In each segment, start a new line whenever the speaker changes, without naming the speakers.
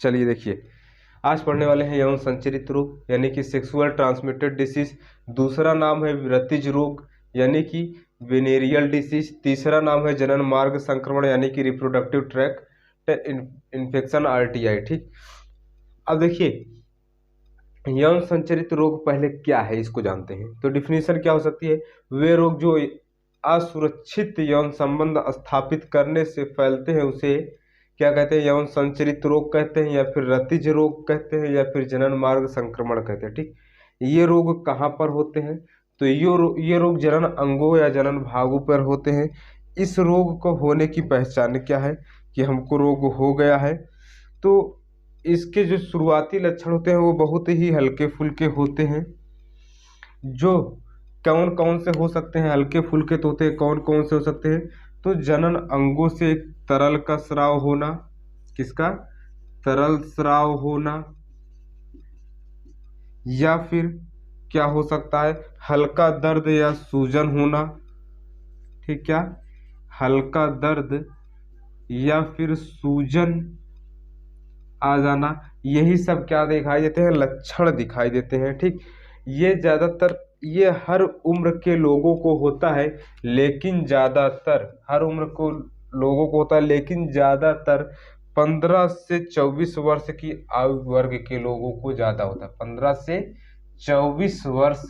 चलिए देखिए, आज पढ़ने वाले हैं यौन संचरित रोग यानी कि सेक्सुअल ट्रांसमिटेड डिसीज। दूसरा नाम है विरतिज रोग यानी कि वेनेरियल डिसीज। तीसरा नाम है जनन मार्ग संक्रमण यानी कि रिप्रोडक्टिव ट्रैक्ट इन्फेक्शन आरटीआई। ठीक, अब देखिए यौन संचरित रोग पहले क्या है इसको जानते हैं। तो डिफिनीशन क्या हो सकती है? वे रोग जो असुरक्षित यौन संबंध स्थापित करने से फैलते हैं उसे क्या कहते हैं? यौन संचरित रोग कहते हैं, या फिर रतिज रोग कहते हैं, या फिर जनन मार्ग संक्रमण कहते हैं। ठीक, ये रोग कहाँ पर होते हैं? तो ये रोग जनन अंगों या जनन भागों पर होते हैं। इस रोग को होने की पहचान क्या है कि हमको रोग हो गया है? तो इसके जो शुरुआती लक्षण होते हैं वो बहुत ही हल्के फुल्के होते हैं। जो कौन कौन से हो सकते हैं? हल्के फुल्के तो होते हैं, कौन कौन से हो सकते हैं? तो जनन अंगों से तरल का स्राव होना। किसका? तरल स्राव होना। या फिर क्या हो सकता है? हल्का दर्द या सूजन होना। ठीक, क्या? हल्का दर्द या फिर सूजन आ जाना। यही सब क्या दिखाई देते हैं? लक्षण दिखाई देते हैं। ठीक, ये ज़्यादातर ये हर उम्र के लोगों को होता है, लेकिन ज़्यादातर हर उम्र को लोगों को होता है, लेकिन ज़्यादातर 15 से 24 वर्ष की आयु वर्ग के लोगों को ज़्यादा होता है। 15 से 24 वर्ष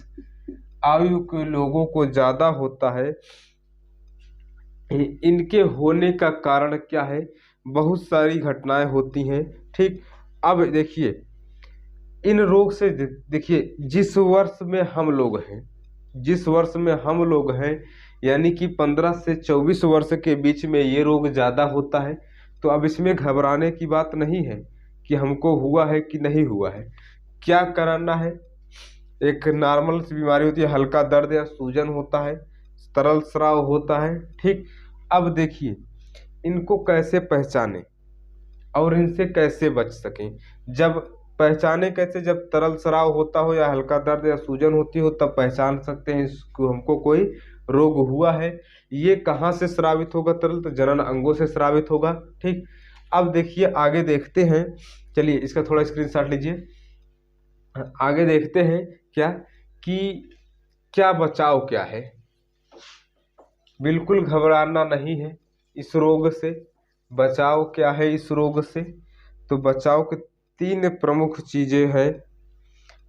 आयु के लोगों को ज़्यादा होता है। इनके होने का कारण क्या है? बहुत सारी घटनाएं होती हैं। ठीक, अब देखिए इन रोग से देखिए जिस वर्ष में हम लोग हैं, जिस वर्ष में हम लोग हैं यानी कि 15 से 24 वर्ष के बीच में ये रोग ज़्यादा होता है। तो अब इसमें घबराने की बात नहीं है कि हमको हुआ है कि नहीं हुआ है। क्या कराना है? एक नॉर्मल सी बीमारी होती है, हल्का दर्द या सूजन होता है, तरल स्राव होता है। ठीक, अब देखिए इनको कैसे पहचानें और इनसे कैसे बच सकें। जब पहचाने कैसे? जब तरल स्राव होता हो या हल्का दर्द या सूजन होती हो तब पहचान सकते हैं इसको हमको कोई रोग हुआ है। ये कहाँ से स्रावित होगा तरल? तो जनन अंगों से स्रावित होगा। ठीक, अब देखिए आगे देखते हैं। चलिए इसका थोड़ा स्क्रीनशॉट लीजिए। आगे देखते हैं क्या कि क्या बचाव क्या है। बिल्कुल घबराना नहीं है इस रोग से। बचाव क्या है इस रोग से? तो बचाव के 3 प्रमुख चीजें हैं।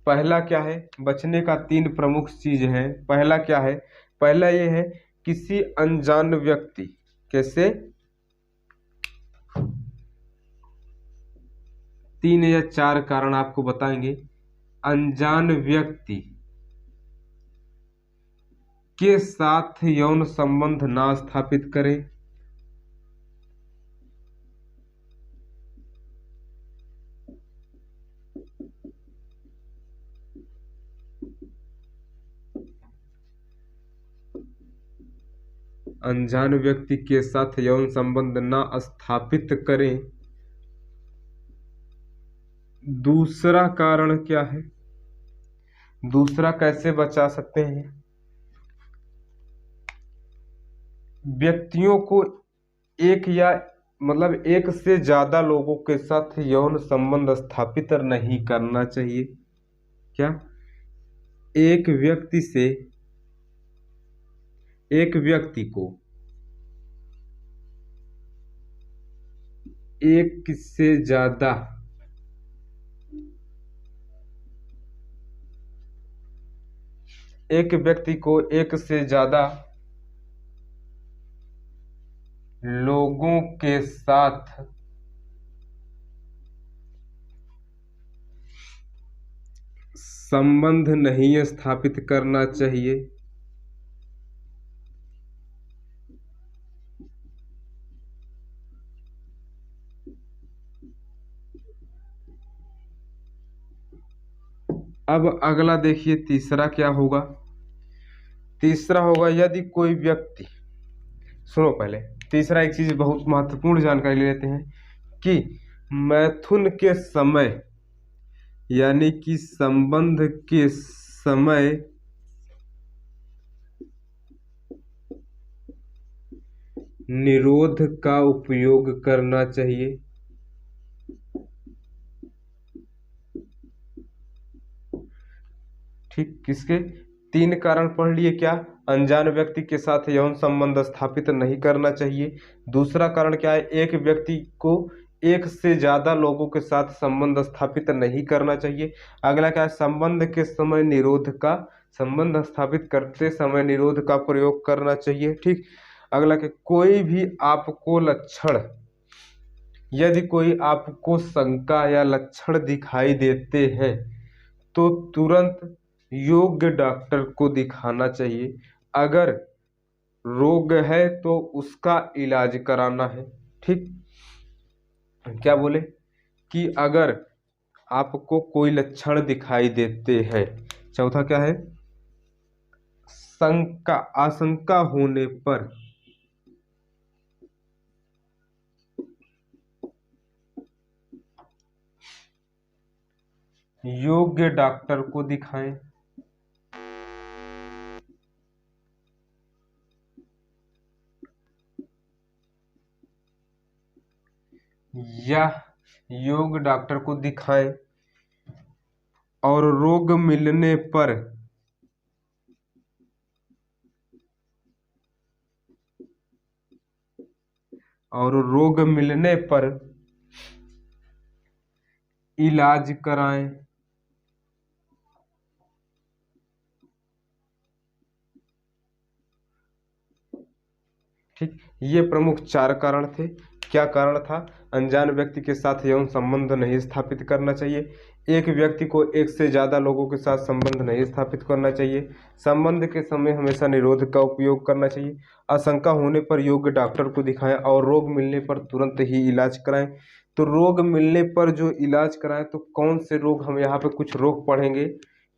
पहला क्या है? बचने का 3 प्रमुख चीज है। पहला क्या है? पहला ये है किसी अनजान व्यक्ति, कैसे? 3 या 4 कारण आपको बताएंगे। अनजान व्यक्ति के साथ यौन संबंध ना स्थापित करें। अनजान व्यक्ति के साथ यौन संबंध ना स्थापित करें। दूसरा कारण क्या है? दूसरा कैसे बचा सकते हैं? व्यक्तियों को एक या मतलब एक से ज्यादा लोगों के साथ यौन संबंध स्थापित नहीं करना चाहिए। क्या? एक व्यक्ति से एक व्यक्ति को एक से ज्यादा एक व्यक्ति को एक से ज्यादा लोगों के साथ संबंध नहीं स्थापित करना चाहिए। अब अगला देखिए तीसरा क्या होगा। तीसरा होगा यदि कोई व्यक्ति, सुनो पहले, तीसरा एक चीज बहुत महत्वपूर्ण जानकारी ले लेते हैं कि मैथुन के समय यानी कि संबंध के समय निरोध का उपयोग करना चाहिए। ठीक, किसके? 3 कारण पढ़ लिए। क्या? अनजान व्यक्ति के साथ यौन संबंध स्थापित नहीं करना चाहिए। दूसरा कारण क्या है? एक व्यक्ति को एक से ज्यादा लोगों के साथ संबंध स्थापित नहीं करना चाहिए। अगला क्या है? संबंध स्थापित करते समय निरोध का प्रयोग करना चाहिए। ठीक। अगला क्या? यदि कोई आपको शंका या लक्षण दिखाई देते हैं तो तुरंत योग्य डॉक्टर को दिखाना चाहिए। अगर रोग है तो उसका इलाज कराना है। ठीक। क्या बोले कि अगर आपको कोई लक्षण दिखाई देते हैं। चौथा क्या है? आशंका होने पर योग्य डॉक्टर को दिखाएं। या योग्य डॉक्टर को दिखाएं और रोग मिलने पर इलाज कराएं। ठीक। ये प्रमुख 4 कारण थे। क्या कारण था? अनजान व्यक्ति के साथ यौन संबंध नहीं स्थापित करना चाहिए। एक व्यक्ति को एक से ज्यादा लोगों के साथ संबंध नहीं स्थापित करना चाहिए। संबंध के समय हमेशा निरोध का उपयोग करना चाहिए। आशंका होने पर योग्य डॉक्टर को दिखाएं और रोग मिलने पर तुरंत ही इलाज कराएं। तो रोग मिलने पर जो इलाज कराएं, तो कौन से रोग? हम यहाँ पे कुछ रोग पढ़ेंगे,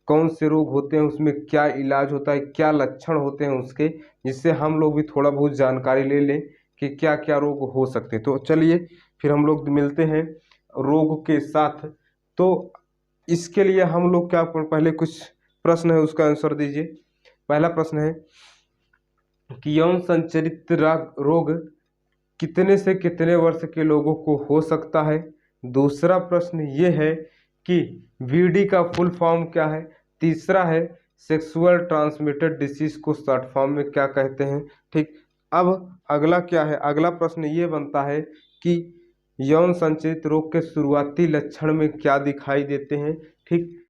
कौन से रोग होते हैं, उसमें क्या इलाज होता है, क्या लक्षण होते हैं उसके, जिससे हम लोग भी थोड़ा बहुत जानकारी ले लें कि क्या क्या रोग हो सकते हैं। तो चलिए फिर हम लोग मिलते हैं रोग के साथ। तो इसके लिए हम लोग क्या, पहले कुछ प्रश्न है उसका आंसर दीजिए। पहला प्रश्न है कि यौन संचारित रोग कितने से कितने वर्ष के लोगों को हो सकता है। दूसरा प्रश्न ये है कि वीडी का फुल फॉर्म क्या है। तीसरा है सेक्सुअल ट्रांसमिटेड डिसीज को शॉर्ट फॉर्म में क्या कहते हैं। ठीक। अब अगला क्या है? अगला प्रश्न ये बनता है कि यौन संचारित रोग के शुरुआती लक्षण में क्या दिखाई देते हैं। ठीक।